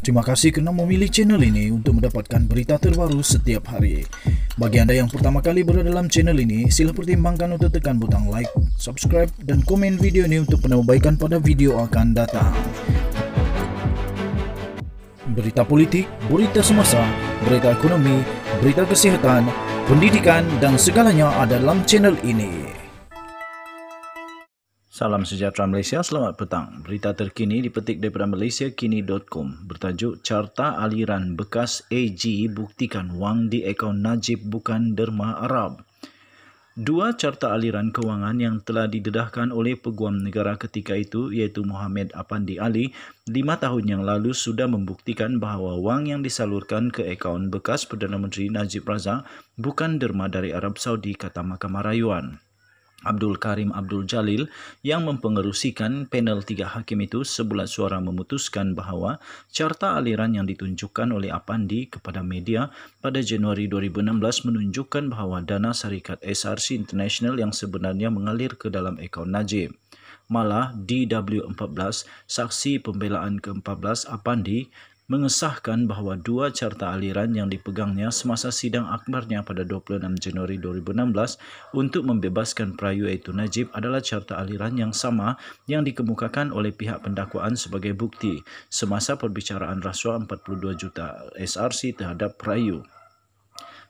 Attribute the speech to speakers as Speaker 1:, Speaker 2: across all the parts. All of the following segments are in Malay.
Speaker 1: Terima kasih kerana memilih channel ini untuk mendapatkan berita terbaru setiap hari. Bagi anda yang pertama kali berada dalam channel ini, sila pertimbangkan untuk tekan butang like, subscribe dan komen video ini untuk penambahbaikan pada video akan datang. Berita politik, berita semasa, berita ekonomi, berita kesihatan, pendidikan dan segalanya ada dalam channel ini. Salam sejahtera Malaysia, selamat petang. Berita terkini dipetik daripada malaysiakini.com bertajuk Carta Aliran Bekas AG buktikan wang di akaun Najib bukan derma Arab. Dua carta aliran kewangan yang telah didedahkan oleh Peguam Negara ketika itu iaitu Muhammad Apandi Ali 5 tahun yang lalu sudah membuktikan bahawa wang yang disalurkan ke akaun bekas Perdana Menteri Najib Razak bukan derma dari Arab Saudi, kata Mahkamah Rayuan. Abdul Karim Abdul Jalil yang mempengerusikan panel 3 hakim itu sebulat suara memutuskan bahawa carta aliran yang ditunjukkan oleh Apandi kepada media pada Januari 2016 menunjukkan bahawa dana syarikat SRC International yang sebenarnya mengalir ke dalam akaun Najib. Malah DW14, saksi pembelaan ke-14 Apandi, mengesahkan bahawa dua carta aliran yang dipegangnya semasa sidang akbarnya pada 26 Januari 2016 untuk membebaskan perayu iaitu Najib adalah carta aliran yang sama yang dikemukakan oleh pihak pendakwaan sebagai bukti semasa perbicaraan rasuah 42 juta SRC terhadap perayu.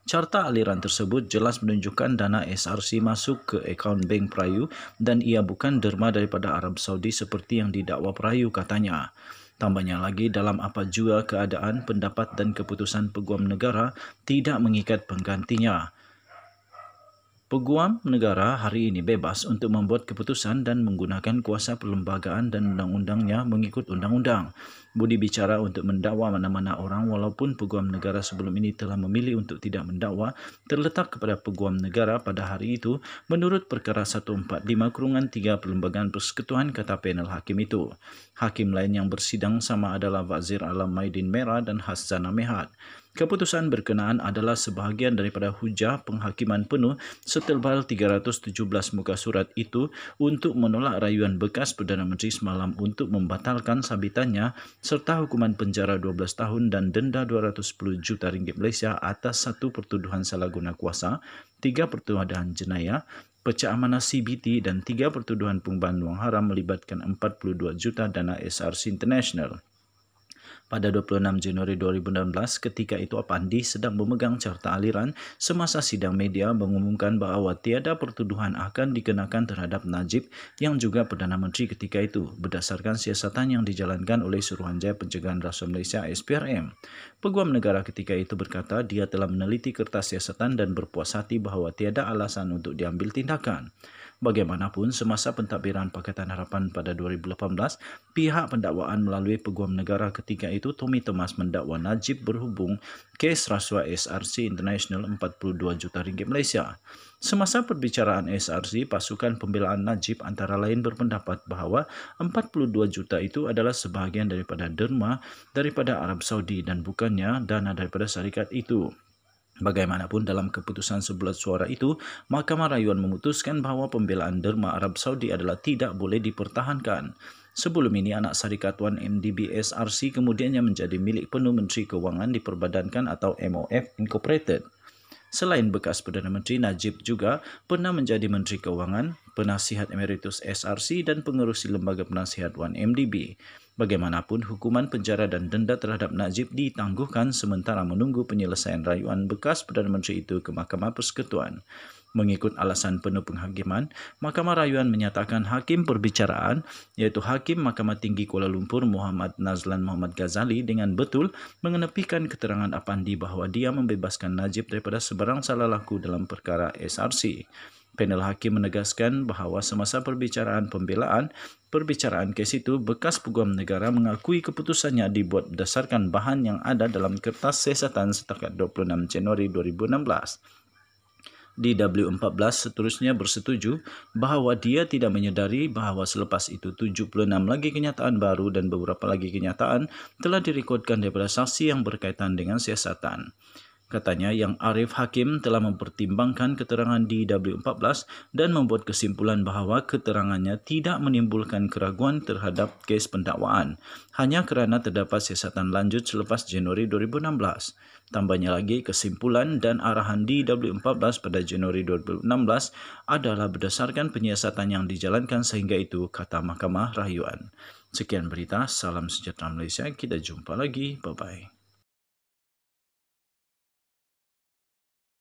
Speaker 1: Carta aliran tersebut jelas menunjukkan dana SRC masuk ke akaun bank perayu dan ia bukan derma daripada Arab Saudi seperti yang didakwa perayu, katanya. Tambahnya lagi, dalam apa jua keadaan, pendapat dan keputusan Peguam Negara tidak mengikat penggantinya. Peguam Negara hari ini bebas untuk membuat keputusan dan menggunakan kuasa perlembagaan dan undang-undangnya mengikut undang-undang. Budi bicara untuk mendakwa mana-mana orang walaupun Peguam Negara sebelum ini telah memilih untuk tidak mendakwa terletak kepada Peguam Negara pada hari itu menurut Perkara 145/3 Perlembagaan Persekutuan, kata panel hakim itu. Hakim lain yang bersidang sama adalah Wazir Alam Maidin Merah dan Hassana Mehat. Keputusan berkenaan adalah sebahagian daripada hujah penghakiman penuh setebal 317 muka surat itu untuk menolak rayuan bekas Perdana Menteri semalam untuk membatalkan sabitannya serta hukuman penjara 12 tahun dan denda 210 juta ringgit Malaysia atas 1 pertuduhan salah guna kuasa, 3 pertuduhan jenayah, pecah amanah CBT dan 3 pertuduhan pengubahan wang haram melibatkan 42 juta dana SRC International. Pada 26 Januari 2016, ketika itu Apandi sedang memegang carta aliran semasa sidang media mengumumkan bahawa tiada pertuduhan akan dikenakan terhadap Najib yang juga Perdana Menteri ketika itu berdasarkan siasatan yang dijalankan oleh Suruhanjaya Pencegahan Rasuah Malaysia SPRM. Peguam Negara ketika itu berkata dia telah meneliti kertas siasatan dan berpuas hati bahawa tiada alasan untuk diambil tindakan. Bagaimanapun, semasa pentadbiran Pakatan Harapan pada 2018, pihak pendakwaan melalui Peguam Negara ketika itu Tommy Thomas mendakwa Najib berhubung kes rasuah SRC International 42 juta ringgit Malaysia. Semasa perbicaraan SRC, pasukan pembelaan Najib antara lain berpendapat bahawa 42 juta itu adalah sebahagian daripada derma daripada Arab Saudi dan bukannya dana daripada syarikat itu. Bagaimanapun, dalam keputusan sebulat suara itu, Mahkamah Rayuan memutuskan bahawa pembelaan derma Arab Saudi adalah tidak boleh dipertahankan. Sebelum ini, anak syarikat 1MDB SRC kemudiannya menjadi milik penuh Menteri Kewangan Diperbadankan atau MOF Incorporated. Selain bekas Perdana Menteri, Najib juga pernah menjadi Menteri Kewangan, Penasihat Emeritus SRC dan pengerusi Lembaga Penasihat 1MDB. Bagaimanapun, hukuman penjara dan denda terhadap Najib ditangguhkan sementara menunggu penyelesaian rayuan bekas Perdana Menteri itu ke Mahkamah Persekutuan. Mengikut alasan penuh penghakiman, Mahkamah Rayuan menyatakan hakim perbicaraan iaitu Hakim Mahkamah Tinggi Kuala Lumpur Muhammad Nazlan Muhammad Ghazali dengan betul mengenepikan keterangan Apandi bahawa dia membebaskan Najib daripada sebarang salah laku dalam perkara SRC. Panel hakim menegaskan bahawa semasa perbicaraan kes itu, bekas Peguam Negara mengakui keputusannya dibuat berdasarkan bahan yang ada dalam kertas siasatan setakat 26 Januari 2016. DW14 seterusnya bersetuju bahawa dia tidak menyedari bahawa selepas itu 76 lagi kenyataan baru dan beberapa lagi kenyataan telah direkodkan daripada saksi yang berkaitan dengan siasatan. Katanya yang Arif Hakim telah mempertimbangkan keterangan di W14 dan membuat kesimpulan bahawa keterangannya tidak menimbulkan keraguan terhadap kes pendakwaan hanya kerana terdapat siasatan lanjut selepas Januari 2016. Tambahnya lagi, kesimpulan dan arahan di W14 pada Januari 2016 adalah berdasarkan penyiasatan yang dijalankan sehingga itu, kata Mahkamah Rahyuan. Sekian berita, salam sejahtera Malaysia, kita jumpa lagi, bye-bye.